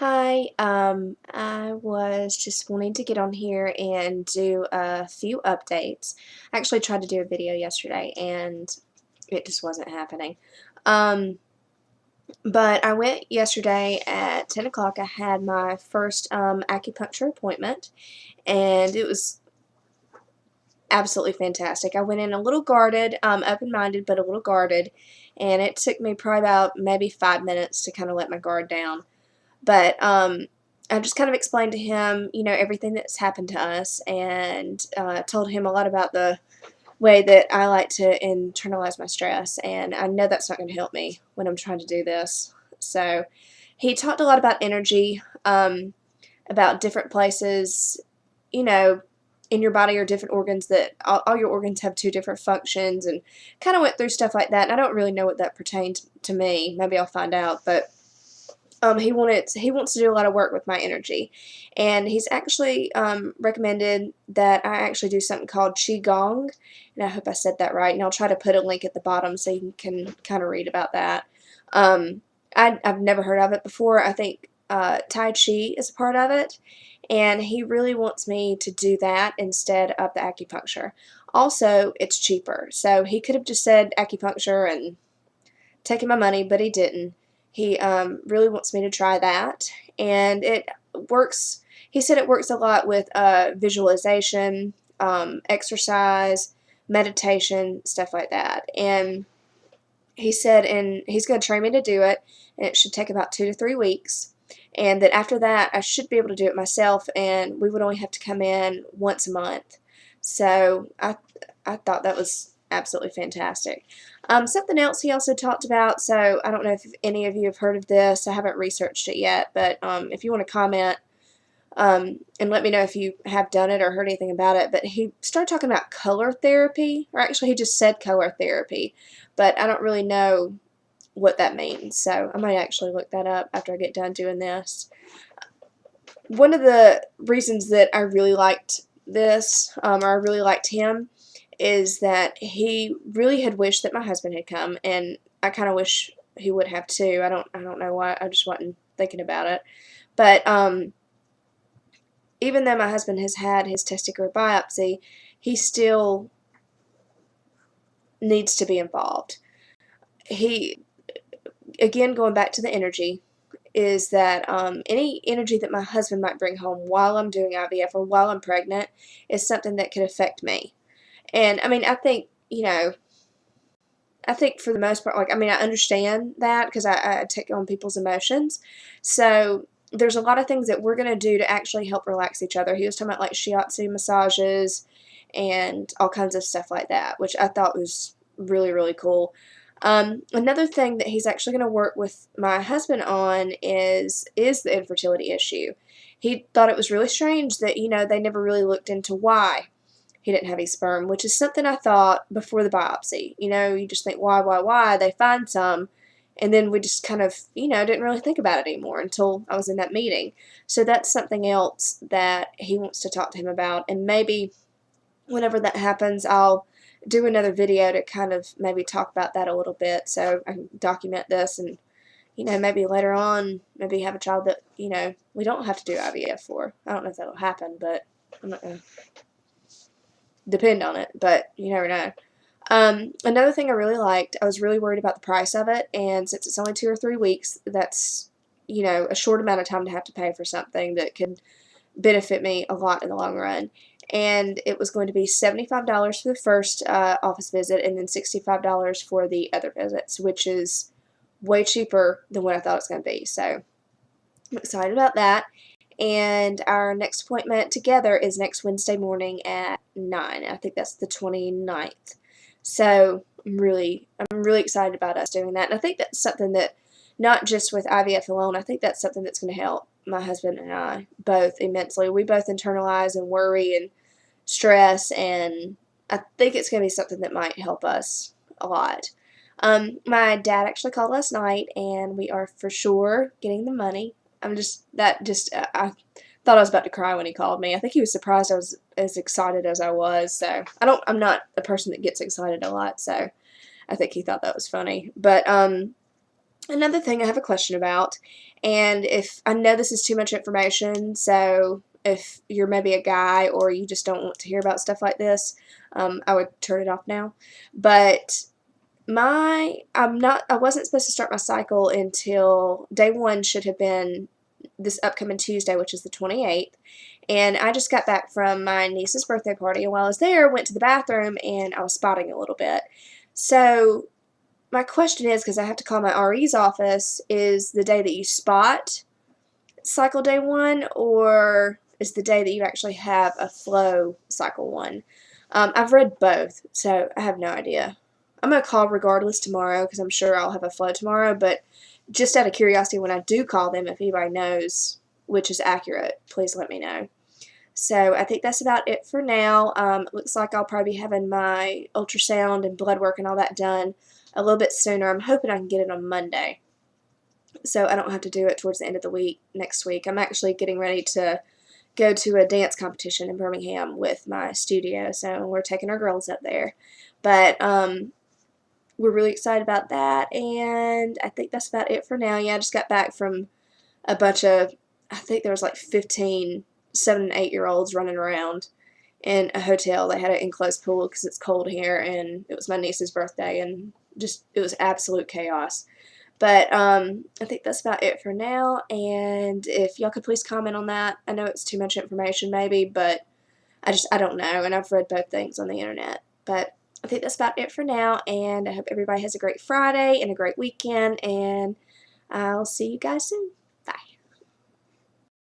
Hi, I was just wanting to get on here and do a few updates. I actually tried to do a video yesterday and it just wasn't happening. Um, but I went yesterday at 10 o'clock. I had my first acupuncture appointment and it was absolutely fantastic. I went in a little guarded, open-minded, but a little guarded, and it took me probably about maybe 5 minutes to kind of let my guard down. But I just kind of explained to him, everything that's happened to us, and told him a lot about the way that I like to internalize my stress, and I know that's not going to help me when I'm trying to do this. So he talked a lot about energy, about different places, you know, in your body or different organs that all your organs have two different functions, and kind of went through stuff like that. And I don't really know what that pertained to me. Maybe I'll find out, but he wants to do a lot of work with my energy, and he's actually recommended that I actually do something called Qigong, and I hope I said that right. And I'll try to put a link at the bottom so you can kind of read about that. Um, I've never heard of it before. I think Tai Chi is a part of it, and he really wants me to do that instead of the acupuncture. Also, it's cheaper, so he could have just said acupuncture and taken my money, but he didn't. He really wants me to try that, and it works. He said it works a lot with visualization, exercise, meditation, stuff like that. And he said, and he's going to train me to do it, and it should take about 2 to 3 weeks. And that after that, I should be able to do it myself, and we would only have to come in once a month. So I thought that was absolutely fantastic. Something else he also talked about, so I don't know if any of you have heard of this. I haven't researched it yet, but if you want to comment and let me know if you have done it or heard anything about it. But he started talking about color therapy, or actually he just said color therapy, but I don't really know what that means, so I might actually look that up after I get done doing this. One of the reasons that I really liked this, or I really liked him, is that he really had wished that my husband had come, and I kind of wish he would have too. I don't know why. I just wasn't thinking about it. But even though my husband has had his testicular biopsy, he still needs to be involved. He, again, going back to the energy, is that any energy that my husband might bring home while I'm doing IVF or while I'm pregnant is something that could affect me. And I mean, I think for the most part, like, I mean, I understand that because I take on people's emotions. So there's a lot of things that we're going to do to actually help relax each other. He was talking about like shiatsu massages and all kinds of stuff like that, which I thought was really, really cool. Another thing that he's actually going to work with my husband on is the infertility issue. He thought it was really strange that, they never really looked into why he didn't have any sperm, which is something I thought before the biopsy. You just think, why? They find some, and then we just kind of, didn't really think about it anymore until I was in that meeting. So that's something else that he wants to talk to him about, and maybe whenever that happens, I'll do another video to kind of maybe talk about that a little bit so I can document this and, maybe later on, maybe have a child that, we don't have to do IVF for. I don't know if that'll happen, but I'm not going to depend on it, but you never know. Another thing I really liked, I was really worried about the price of it, and since it's only 2 or 3 weeks, that's, a short amount of time to have to pay for something that could benefit me a lot in the long run. And it was going to be $75 for the first office visit and then $65 for the other visits, which is way cheaper than what I thought it was going to be. So I'm excited about that. And our next appointment together is next Wednesday morning at 9. I think that's the 29th. So I'm really excited about us doing that. And I think that's something that, not just with IVF alone, I think that's something that's going to help my husband and I both immensely. We both internalize and worry and stress, and I think it's going to be something that might help us a lot. My dad actually called last night, and we are for sure getting the money. I thought I was about to cry when he called me. I think he was surprised I was as excited as I was. So I'm not a person that gets excited a lot, so I think he thought that was funny. But Another thing I have a question about, and if I know this is too much information, so if you're maybe a guy or you just don't want to hear about stuff like this, I would turn it off now. But I wasn't supposed to start my cycle until day one should have been this upcoming Tuesday, which is the 28th. And I just got back from my niece's birthday party, and while I was there, went to the bathroom and I was spotting a little bit. So my question is, because I have to call my RE's office, is the day that you spot cycle day one, or is the day that you actually have a flow cycle one? I've read both, so I have no idea. I'm going to call regardless tomorrow because I'm sure I'll have a flow tomorrow, but just out of curiosity, when I do call them, if anybody knows which is accurate, please let me know. So I think that's about it for now. It looks like I'll probably be having my ultrasound and blood work and all that done a little bit sooner. I'm hoping I can get it on Monday, so I don't have to do it towards the end of the week next week. I'm actually getting ready to go to a dance competition in Birmingham with my studio, so we're taking our girls up there. But we're really excited about that, and I think that's about it for now. Yeah, I just got back from a bunch of, I think there was like 15 7 and 8-year-olds running around in a hotel. They had an enclosed pool because it's cold here, and it was my niece's birthday, and just it was absolute chaos. But I think that's about it for now, and if y'all could please comment on that. I know it's too much information maybe, but I don't know, and I've read both things on the internet. But I think that's about it for now, and I hope everybody has a great Friday and a great weekend, and I'll see you guys soon.